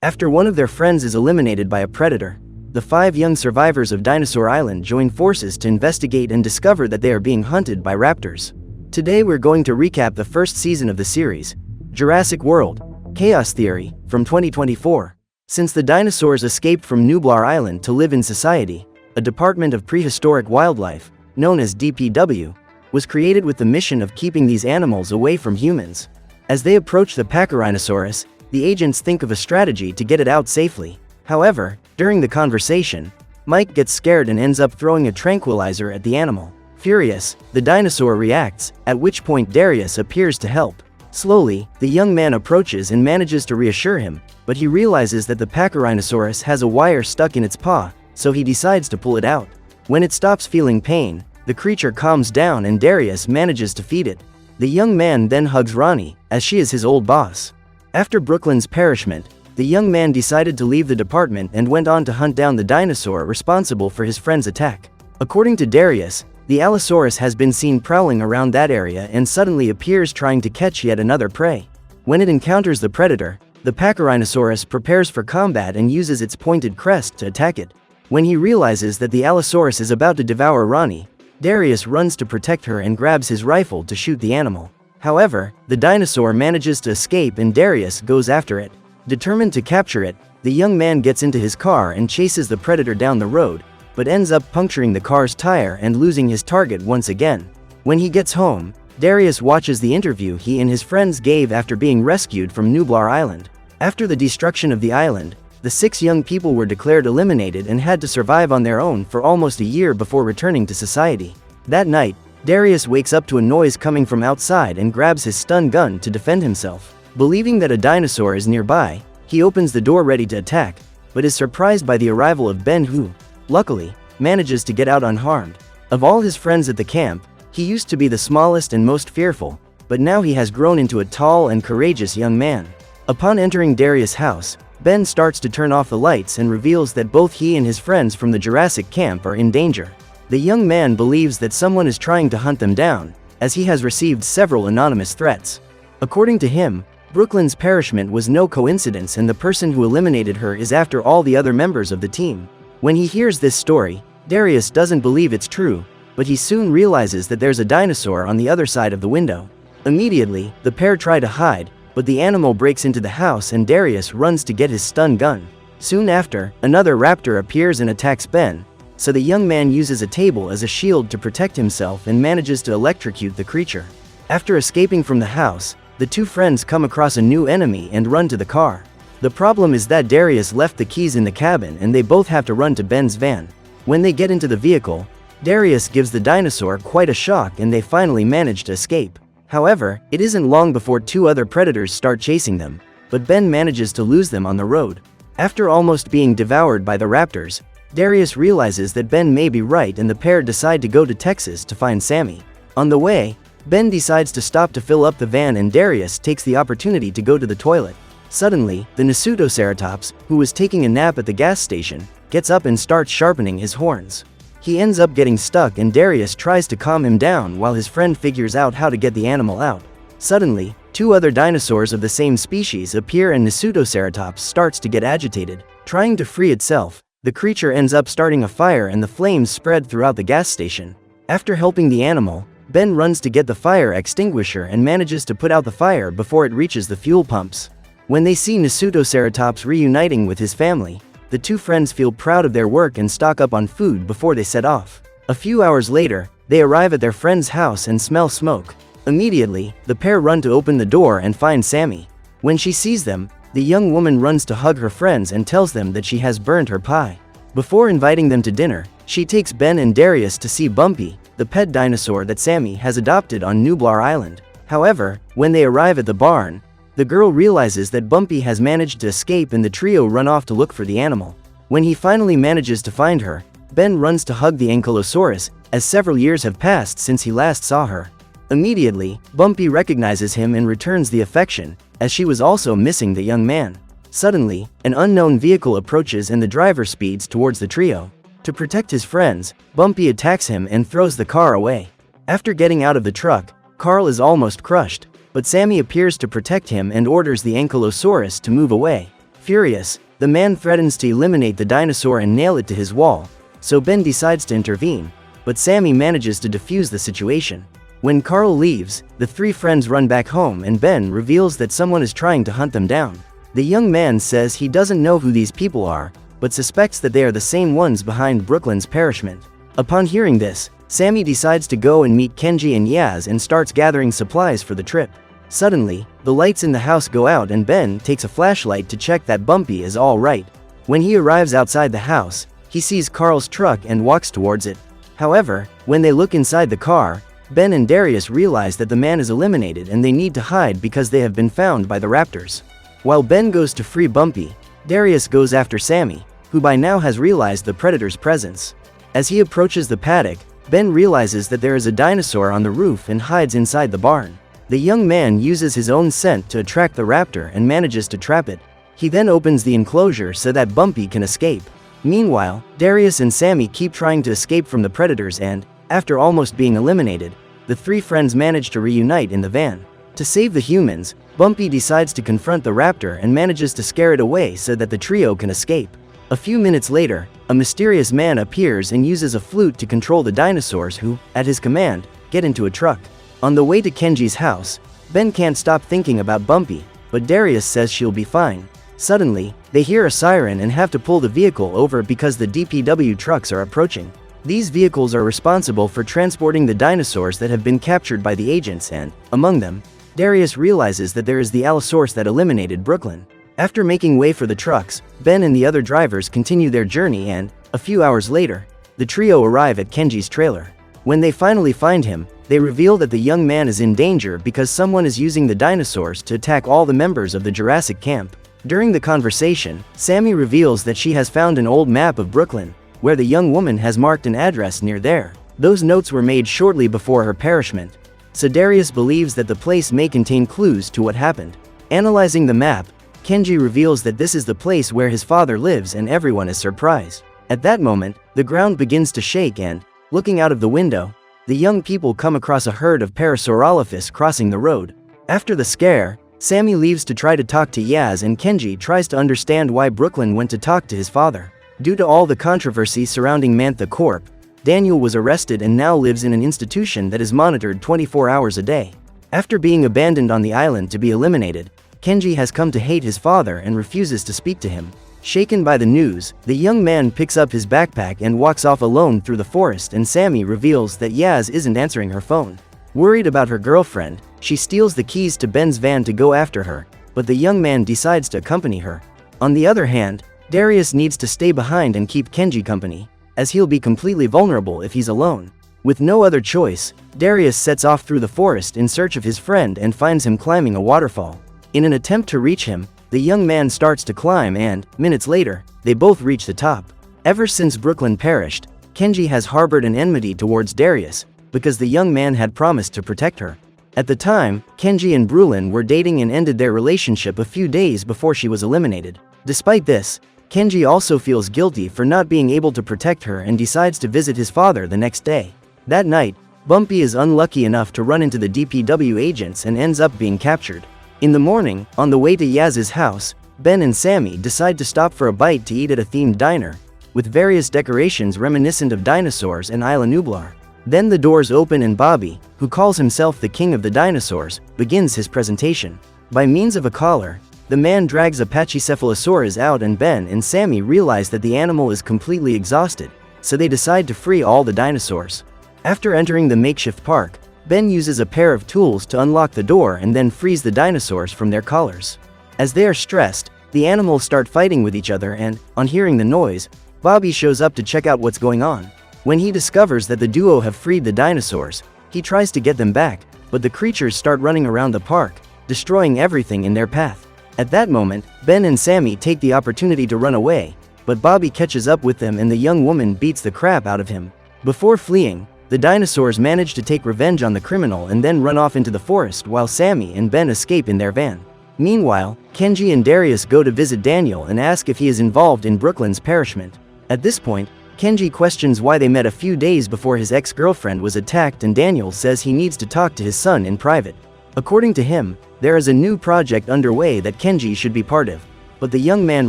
After one of their friends is eliminated by a predator, the 5 young survivors of Dinosaur Island join forces to investigate and discover that they are being hunted by raptors. Today we're going to recap the first season of the series, Jurassic World: Chaos Theory, from 2024. Since the dinosaurs escaped from Nublar Island to live in society, a Department of Prehistoric Wildlife, known as DPW, was created with the mission of keeping these animals away from humans. As they approach the Pachyrhinosaurus, the agents think of a strategy to get it out safely. However, during the conversation, Mike gets scared and ends up throwing a tranquilizer at the animal. Furious, the dinosaur reacts, at which point Darius appears to help. Slowly, the young man approaches and manages to reassure him, but he realizes that the Pachyrhinosaurus has a wire stuck in its paw, so he decides to pull it out. When it stops feeling pain, the creature calms down and Darius manages to feed it. The young man then hugs Ronnie, as she is his old boss. After Brooklyn's perishment, the young man decided to leave the department and went on to hunt down the dinosaur responsible for his friend's attack. According to Darius, the Allosaurus has been seen prowling around that area and suddenly appears trying to catch yet another prey. When it encounters the predator, the Pachyrhinosaurus prepares for combat and uses its pointed crest to attack it. When he realizes that the Allosaurus is about to devour Ronnie, Darius runs to protect her and grabs his rifle to shoot the animal. However, the dinosaur manages to escape and Darius goes after it. Determined to capture it, the young man gets into his car and chases the predator down the road, but ends up puncturing the car's tire and losing his target once again. When he gets home, Darius watches the interview he and his friends gave after being rescued from Nublar Island. After the destruction of the island, the 6 young people were declared eliminated and had to survive on their own for almost a year before returning to society. That night, Darius wakes up to a noise coming from outside and grabs his stun gun to defend himself. Believing that a dinosaur is nearby, he opens the door ready to attack, but is surprised by the arrival of Ben who, luckily, manages to get out unharmed. Of all his friends at the camp, he used to be the smallest and most fearful, but now he has grown into a tall and courageous young man. Upon entering Darius' house, Ben starts to turn off the lights and reveals that both he and his friends from the Jurassic camp are in danger. The young man believes that someone is trying to hunt them down, as he has received several anonymous threats. According to him, Brooklyn's perishment was no coincidence and the person who eliminated her is after all the other members of the team. When he hears this story, Darius doesn't believe it's true, but he soon realizes that there's a dinosaur on the other side of the window. Immediately, the pair try to hide, but the animal breaks into the house and Darius runs to get his stun gun. Soon after, another raptor appears and attacks Ben, so the young man uses a table as a shield to protect himself and manages to electrocute the creature. After escaping from the house, the 2 friends come across a new enemy and run to the car. The problem is that Darius left the keys in the cabin and they both have to run to Ben's van. When they get into the vehicle, Darius gives the dinosaur quite a shock and they finally manage to escape. However, it isn't long before 2 other predators start chasing them, but Ben manages to lose them on the road. After almost being devoured by the raptors, Darius realizes that Ben may be right and the pair decide to go to Texas to find Sammy. On the way, Ben decides to stop to fill up the van and Darius takes the opportunity to go to the toilet. Suddenly, the Nasutoceratops, who was taking a nap at the gas station, gets up and starts sharpening his horns. He ends up getting stuck and Darius tries to calm him down while his friend figures out how to get the animal out. Suddenly, 2 other dinosaurs of the same species appear and Nasutoceratops starts to get agitated. Trying to free itself, the creature ends up starting a fire and the flames spread throughout the gas station. After helping the animal, Ben runs to get the fire extinguisher and manages to put out the fire before it reaches the fuel pumps. When they see Nasutoceratops reuniting with his family, the 2 friends feel proud of their work and stock up on food before they set off. A few hours later, they arrive at their friend's house and smell smoke. Immediately, the pair run to open the door and find Sammy. When she sees them, the young woman runs to hug her friends and tells them that she has burned her pie. Before inviting them to dinner, she takes Ben and Darius to see Bumpy, the pet dinosaur that Sammy has adopted on Nublar Island. However, when they arrive at the barn, the girl realizes that Bumpy has managed to escape and the trio run off to look for the animal. When he finally manages to find her, Ben runs to hug the Ankylosaurus, as several years have passed since he last saw her. Immediately, Bumpy recognizes him and returns the affection, as she was also missing the young man. Suddenly, an unknown vehicle approaches and the driver speeds towards the trio. To protect his friends, Bumpy attacks him and throws the car away. After getting out of the truck, Carl is almost crushed, but Sammy appears to protect him and orders the Ankylosaurus to move away. Furious, the man threatens to eliminate the dinosaur and nail it to his wall, so Ben decides to intervene, but Sammy manages to defuse the situation. When Carl leaves, the three friends run back home and Ben reveals that someone is trying to hunt them down. The young man says he doesn't know who these people are, but suspects that they are the same ones behind Brooklyn's perishment. Upon hearing this, Sammy decides to go and meet Kenji and Yaz and starts gathering supplies for the trip. Suddenly, the lights in the house go out and Ben takes a flashlight to check that Bumpy is all right. When he arrives outside the house, he sees Carl's truck and walks towards it. However, when they look inside the car, Ben and Darius realize that the man is eliminated and they need to hide because they have been found by the raptors. While Ben goes to free Bumpy, Darius goes after Sammy, who by now has realized the predator's presence. As he approaches the paddock, Ben realizes that there is a dinosaur on the roof and hides inside the barn. The young man uses his own scent to attract the raptor and manages to trap it. He then opens the enclosure so that Bumpy can escape. Meanwhile, Darius and Sammy keep trying to escape from the predators and, after almost being eliminated, the three friends manage to reunite in the van. To save the humans, Bumpy decides to confront the raptor and manages to scare it away so that the trio can escape. A few minutes later, a mysterious man appears and uses a flute to control the dinosaurs who, at his command, get into a truck. On the way to Kenji's house, Ben can't stop thinking about Bumpy, but Darius says she'll be fine. Suddenly, they hear a siren and have to pull the vehicle over because the DPW trucks are approaching. These vehicles are responsible for transporting the dinosaurs that have been captured by the agents and, among them, Darius realizes that there is the Allosaurus that eliminated Brooklyn. After making way for the trucks, Ben and the other drivers continue their journey and, a few hours later, the trio arrive at Kenji's trailer. When they finally find him, they reveal that the young man is in danger because someone is using the dinosaurs to attack all the members of the Jurassic camp. During the conversation, Sammy reveals that she has found an old map of Brooklyn, where the young woman has marked an address near there. Those notes were made shortly before her perishment. So Darius believes that the place may contain clues to what happened. Analyzing the map, Kenji reveals that this is the place where his father lives and everyone is surprised. At that moment, the ground begins to shake and, looking out of the window, the young people come across a herd of Parasaurolophus crossing the road. After the scare, Sammy leaves to try to talk to Yaz and Kenji tries to understand why Brooklyn went to talk to his father. Due to all the controversy surrounding Mantha Corp., Daniel was arrested and now lives in an institution that is monitored 24 hours a day. After being abandoned on the island to be eliminated, Kenji has come to hate his father and refuses to speak to him. Shaken by the news, the young man picks up his backpack and walks off alone through the forest and Sammy reveals that Yaz isn't answering her phone. Worried about her girlfriend, she steals the keys to Ben's van to go after her, but the young man decides to accompany her. On the other hand, Darius needs to stay behind and keep Kenji company, as he'll be completely vulnerable if he's alone. With no other choice, Darius sets off through the forest in search of his friend and finds him climbing a waterfall. In an attempt to reach him, the young man starts to climb and, minutes later, they both reach the top. Ever since Brooklyn perished, Kenji has harbored an enmity towards Darius, because the young man had promised to protect her. At the time, Kenji and Brooklyn were dating and ended their relationship a few days before she was eliminated. Despite this, Kenji also feels guilty for not being able to protect her and decides to visit his father the next day. That night, Bumpy is unlucky enough to run into the DPW agents and ends up being captured. In the morning, on the way to Yaz's house, Ben and Sammy decide to stop for a bite to eat at a themed diner, with various decorations reminiscent of dinosaurs and Isla Nublar. Then the doors open and Bobby, who calls himself the king of the dinosaurs, begins his presentation. By means of a collar, the man drags a Pachycephalosaurus out and Ben and Sammy realize that the animal is completely exhausted, so they decide to free all the dinosaurs. After entering the makeshift park, Ben uses a pair of tools to unlock the door and then frees the dinosaurs from their collars. As they are stressed, the animals start fighting with each other and, on hearing the noise, Bobby shows up to check out what's going on. When he discovers that the duo have freed the dinosaurs, he tries to get them back, but the creatures start running around the park, destroying everything in their path. At that moment, Ben and Sammy take the opportunity to run away, but Bobby catches up with them and the young woman beats the crap out of him. Before fleeing, the dinosaurs manage to take revenge on the criminal and then run off into the forest while Sammy and Ben escape in their van. Meanwhile, Kenji and Darius go to visit Daniel and ask if he is involved in Brooklyn's perishment. At this point, Kenji questions why they met a few days before his ex-girlfriend was attacked and Daniel says he needs to talk to his son in private. According to him, there is a new project underway that Kenji should be part of. but the young man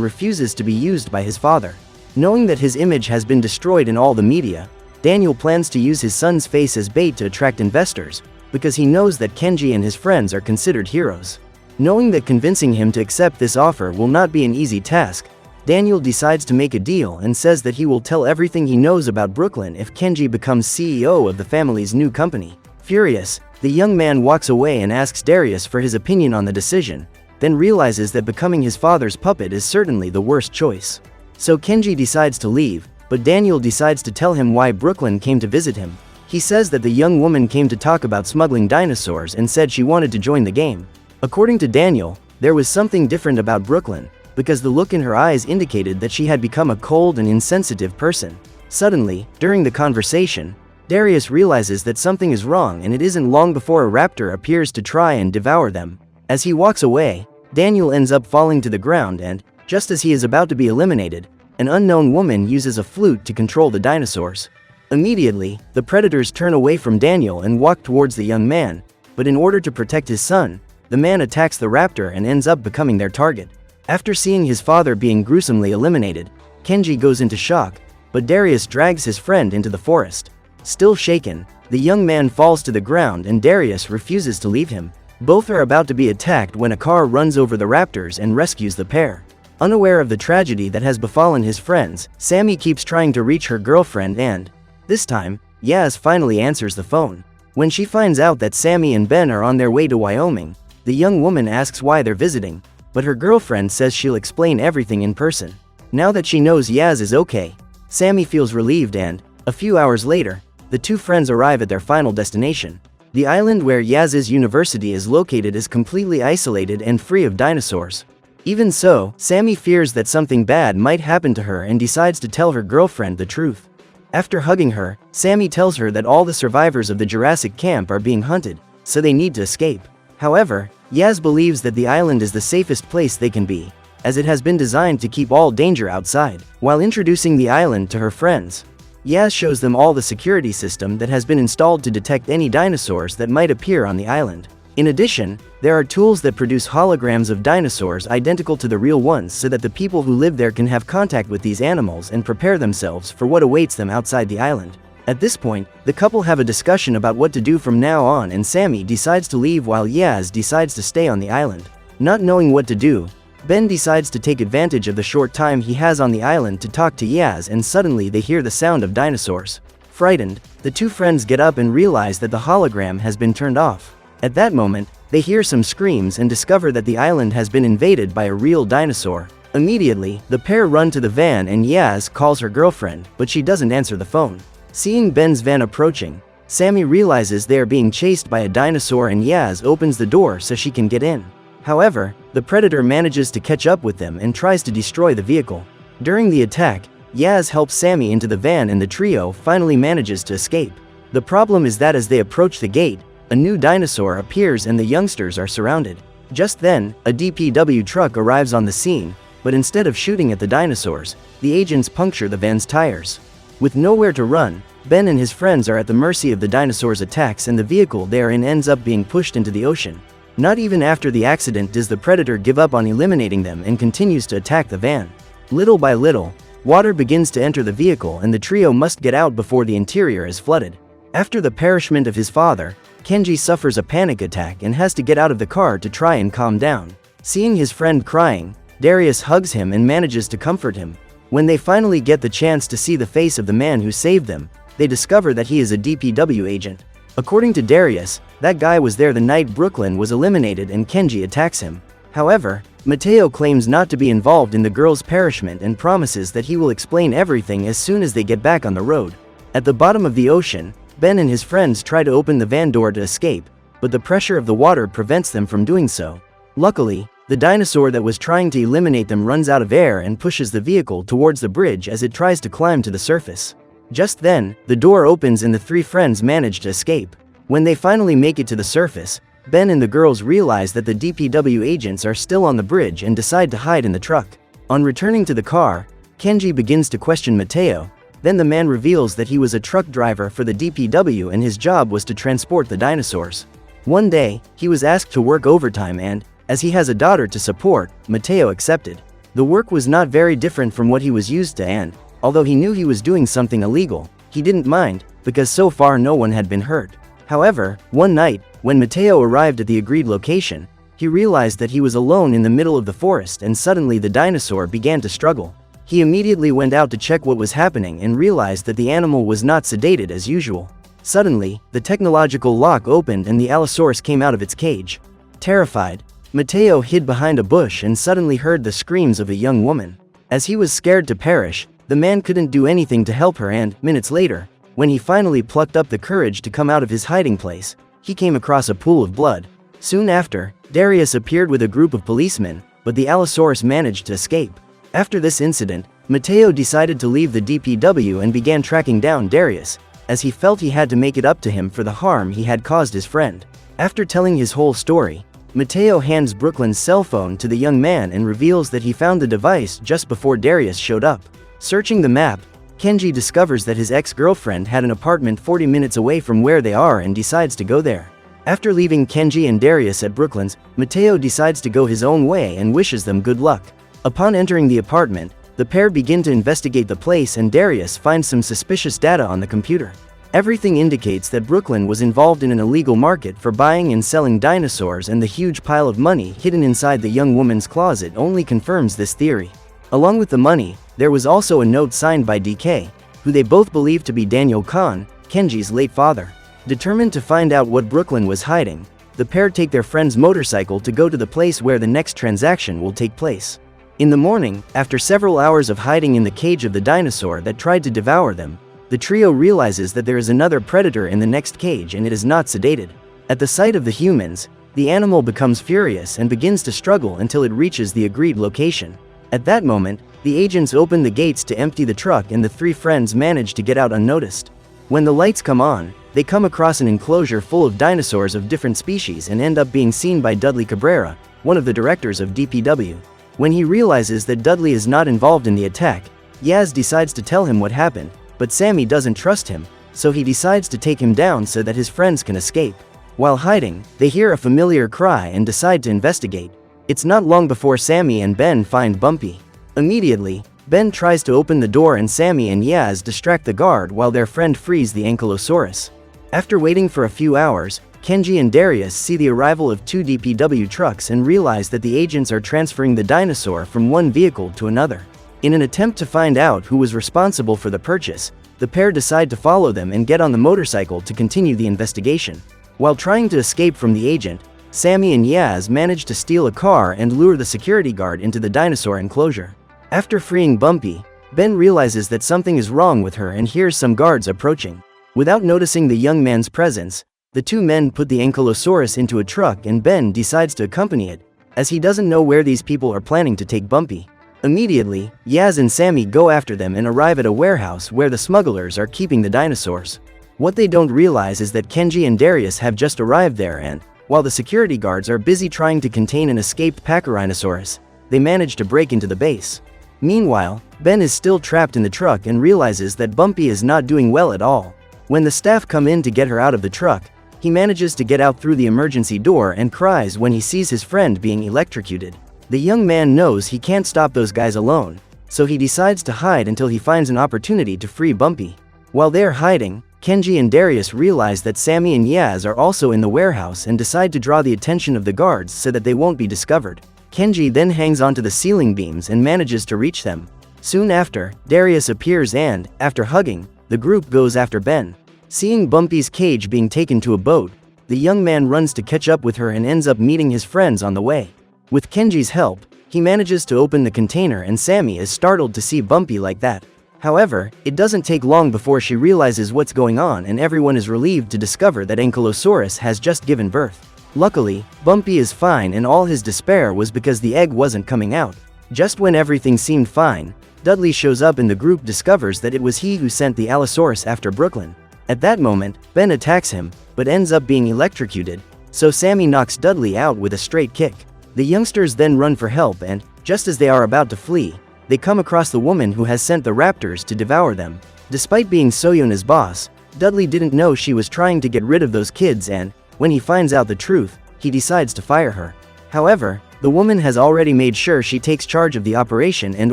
refuses to be used by his father. Knowing that his image has been destroyed in all the media, Daniel plans to use his son's face as bait to attract investors, because he knows that Kenji and his friends are considered heroes. Knowing that convincing him to accept this offer will not be an easy task, Daniel decides to make a deal and says that he will tell everything he knows about Brooklyn if Kenji becomes CEO of the family's new company. Furious, the young man walks away and asks Darius for his opinion on the decision, then realizes that becoming his father's puppet is certainly the worst choice. So Kenji decides to leave, but Daniel decides to tell him why Brooklyn came to visit him. He says that the young woman came to talk about smuggling dinosaurs and said she wanted to join the game. According to Daniel, there was something different about Brooklyn, because the look in her eyes indicated that she had become a cold and insensitive person. Suddenly, during the conversation, Darius realizes that something is wrong, and it isn't long before a raptor appears to try and devour them. As he walks away, Daniel ends up falling to the ground and, just as he is about to be eliminated, an unknown woman uses a flute to control the dinosaurs. Immediately, the predators turn away from Daniel and walk towards the young man, but in order to protect his son, the man attacks the raptor and ends up becoming their target. After seeing his father being gruesomely eliminated, Kenji goes into shock, but Darius drags his friend into the forest. Still shaken, the young man falls to the ground and Darius refuses to leave him. Both are about to be attacked when a car runs over the raptors and rescues the pair. Unaware of the tragedy that has befallen his friends, Sammy keeps trying to reach her girlfriend and, this time, Yaz finally answers the phone. When she finds out that Sammy and Ben are on their way to Wyoming, the young woman asks why they're visiting, but her girlfriend says she'll explain everything in person. Now that she knows Yaz is okay, Sammy feels relieved and, a few hours later, the two friends arrive at their final destination. The island where Yaz's university is located is completely isolated and free of dinosaurs. Even so, Sammy fears that something bad might happen to her and decides to tell her girlfriend the truth. After hugging her, Sammy tells her that all the survivors of the Jurassic camp are being hunted, so they need to escape. However, Yaz believes that the island is the safest place they can be, as it has been designed to keep all danger outside. While introducing the island to her friends, Yaz shows them all the security system that has been installed to detect any dinosaurs that might appear on the island. In addition, there are tools that produce holograms of dinosaurs identical to the real ones so that the people who live there can have contact with these animals and prepare themselves for what awaits them outside the island. At this point, the couple have a discussion about what to do from now on, and Sammy decides to leave while Yaz decides to stay on the island. Not knowing what to do, Ben decides to take advantage of the short time he has on the island to talk to Yaz, and suddenly they hear the sound of dinosaurs. Frightened, the two friends get up and realize that the hologram has been turned off. At that moment, they hear some screams and discover that the island has been invaded by a real dinosaur. Immediately, the pair run to the van and Yaz calls her girlfriend, but she doesn't answer the phone. Seeing Ben's van approaching, Sammy realizes they are being chased by a dinosaur and Yaz opens the door so she can get in. However, the predator manages to catch up with them and tries to destroy the vehicle. During the attack, Yaz helps Sammy into the van and the trio finally manages to escape. The problem is that as they approach the gate, a new dinosaur appears and the youngsters are surrounded. Just then, a DPW truck arrives on the scene, but instead of shooting at the dinosaurs, the agents puncture the van's tires. With nowhere to run, Ben and his friends are at the mercy of the dinosaurs' attacks, and the vehicle they are in ends up being pushed into the ocean. Not even after the accident does the predator give up on eliminating them and continues to attack the van. Little by little, water begins to enter the vehicle and the trio must get out before the interior is flooded. After the perishment of his father, Kenji suffers a panic attack and has to get out of the car to try and calm down. Seeing his friend crying, Darius hugs him and manages to comfort him. When they finally get the chance to see the face of the man who saved them, they discover that he is a DPW agent. According to Darius, that guy was there the night Brooklyn was eliminated and Kenji attacks him. However, Mato claims not to be involved in the girl's perishment and promises that he will explain everything as soon as they get back on the road. At the bottom of the ocean, Ben and his friends try to open the van door to escape, but the pressure of the water prevents them from doing so. Luckily, the dinosaur that was trying to eliminate them runs out of air and pushes the vehicle towards the bridge as it tries to climb to the surface. Just then, the door opens and the three friends manage to escape. When they finally make it to the surface, Ben and the girls realize that the DPW agents are still on the bridge and decide to hide in the truck. On returning to the car, Kenji begins to question Mato. Then the man reveals that he was a truck driver for the DPW and his job was to transport the dinosaurs. One day, he was asked to work overtime and, as he has a daughter to support, Mato accepted. The work was not very different from what he was used to, and, although he knew he was doing something illegal, he didn't mind, because so far no one had been hurt. However, one night, when Mato arrived at the agreed location, he realized that he was alone in the middle of the forest, and suddenly the dinosaur began to struggle. He immediately went out to check what was happening and realized that the animal was not sedated as usual. Suddenly, the technological lock opened and the Allosaurus came out of its cage. Terrified, Mato hid behind a bush and suddenly heard the screams of a young woman. As he was scared to perish, the man couldn't do anything to help her, and, minutes later, when he finally plucked up the courage to come out of his hiding place, he came across a pool of blood. Soon after, Darius appeared with a group of policemen, but the Allosaurus managed to escape. After this incident, Mato decided to leave the DPW and began tracking down Darius, as he felt he had to make it up to him for the harm he had caused his friend. After telling his whole story, Mato hands Brooklyn's cell phone to the young man and reveals that he found the device just before Darius showed up. Searching the map, Kenji discovers that his ex-girlfriend had an apartment 40 minutes away from where they are and decides to go there. After leaving Kenji and Darius at Brooklyn's, Mato decides to go his own way and wishes them good luck. Upon entering the apartment, the pair begin to investigate the place and Darius finds some suspicious data on the computer. Everything indicates that Brooklyn was involved in an illegal market for buying and selling dinosaurs, and the huge pile of money hidden inside the young woman's closet only confirms this theory. Along with the money, there was also a note signed by DK, who they both believe to be Daniel Kahn, Kenji's late father. Determined to find out what Brooklyn was hiding, the pair take their friend's motorcycle to go to the place where the next transaction will take place. In the morning, after several hours of hiding in the cage of the dinosaur that tried to devour them, the trio realizes that there is another predator in the next cage and it is not sedated. At the sight of the humans, the animal becomes furious and begins to struggle until it reaches the agreed location. At that moment, the agents open the gates to empty the truck and the three friends manage to get out unnoticed. When the lights come on, they come across an enclosure full of dinosaurs of different species and end up being seen by Dudley Cabrera, one of the directors of DPW. When he realizes that Dudley is not involved in the attack, Yaz decides to tell him what happened, but Sammy doesn't trust him, so he decides to take him down so that his friends can escape. While hiding, they hear a familiar cry and decide to investigate. It's not long before Sammy and Ben find Bumpy. Immediately, Ben tries to open the door and Sammy and Yaz distract the guard while their friend frees the Ankylosaurus. After waiting for a few hours, Kenji and Darius see the arrival of two DPW trucks and realize that the agents are transferring the dinosaur from one vehicle to another. In an attempt to find out who was responsible for the purchase, the pair decide to follow them and get on the motorcycle to continue the investigation. While trying to escape from the agent, Sammy and Yaz manage to steal a car and lure the security guard into the dinosaur enclosure. After freeing Bumpy, Ben realizes that something is wrong with her and hears some guards approaching. Without noticing the young man's presence, the two men put the Ankylosaurus into a truck and Ben decides to accompany it, as he doesn't know where these people are planning to take Bumpy. Immediately, Yaz and Sammy go after them and arrive at a warehouse where the smugglers are keeping the dinosaurs. What they don't realize is that Kenji and Darius have just arrived there and, while the security guards are busy trying to contain an escaped Pachyrhinosaurus, they manage to break into the base. Meanwhile, Ben is still trapped in the truck and realizes that Bumpy is not doing well at all. When the staff come in to get her out of the truck, he manages to get out through the emergency door and cries when he sees his friend being electrocuted. The young man knows he can't stop those guys alone, so he decides to hide until he finds an opportunity to free Bumpy. While they're hiding, Kenji and Darius realize that Sammy and Yaz are also in the warehouse and decide to draw the attention of the guards so that they won't be discovered. Kenji then hangs onto the ceiling beams and manages to reach them. Soon after, Darius appears and, after hugging, the group goes after Ben. Seeing Bumpy's cage being taken to a boat, the young man runs to catch up with her and ends up meeting his friends on the way. With Kenji's help, he manages to open the container and Sammy is startled to see Bumpy like that. However, it doesn't take long before she realizes what's going on and everyone is relieved to discover that Ankylosaurus has just given birth. Luckily, Bumpy is fine and all his despair was because the egg wasn't coming out. Just when everything seemed fine, Dudley shows up and the group discovers that it was he who sent the Allosaurus after Brooklyn. At that moment, Ben attacks him, but ends up being electrocuted, so Sammy knocks Dudley out with a straight kick. The youngsters then run for help and, just as they are about to flee, they come across the woman who has sent the raptors to devour them. Despite being Soyona's boss, Dudley didn't know she was trying to get rid of those kids and, when he finds out the truth, he decides to fire her. However, The woman has already made sure she takes charge of the operation and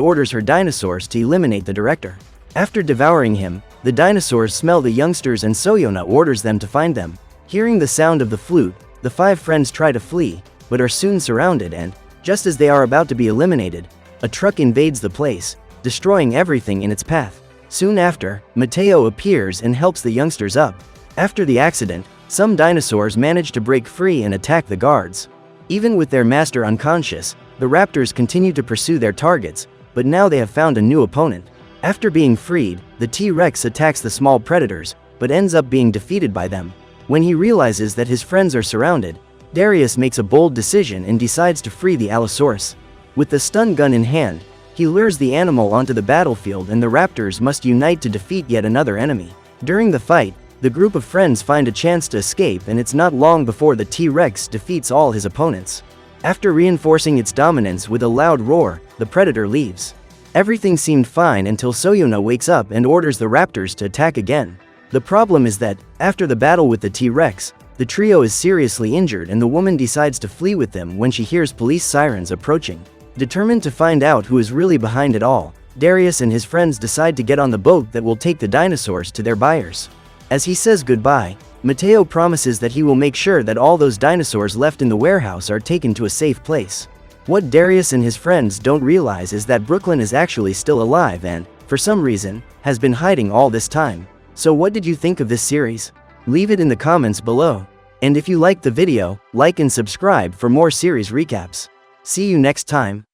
orders her dinosaurs to eliminate the director. After devouring him, the dinosaurs smell the youngsters and Soyona orders them to find them. Hearing the sound of the flute, the 5 friends try to flee, but are soon surrounded and, just as they are about to be eliminated, a truck invades the place, destroying everything in its path. Soon after, Mato appears and helps the youngsters up. After the accident, some dinosaurs manage to break free and attack the guards. Even with their master unconscious, the raptors continue to pursue their targets, but now they have found a new opponent. After being freed, the T-Rex attacks the small predators, but ends up being defeated by them. When he realizes that his friends are surrounded, Darius makes a bold decision and decides to free the Allosaurus. With the stun gun in hand, he lures the animal onto the battlefield and the raptors must unite to defeat yet another enemy. During the fight, the group of friends find a chance to escape and it's not long before the T-Rex defeats all his opponents. After reinforcing its dominance with a loud roar, the predator leaves. Everything seemed fine until Soyona wakes up and orders the raptors to attack again. The problem is that, after the battle with the T-Rex, the trio is seriously injured and the woman decides to flee with them when she hears police sirens approaching. Determined to find out who is really behind it all, Darius and his friends decide to get on the boat that will take the dinosaurs to their buyers. As he says goodbye, Mato promises that he will make sure that all those dinosaurs left in the warehouse are taken to a safe place. What Darius and his friends don't realize is that Brooklyn is actually still alive and, for some reason, has been hiding all this time. So what did you think of this series? Leave it in the comments below. And if you liked the video, like and subscribe for more series recaps. See you next time.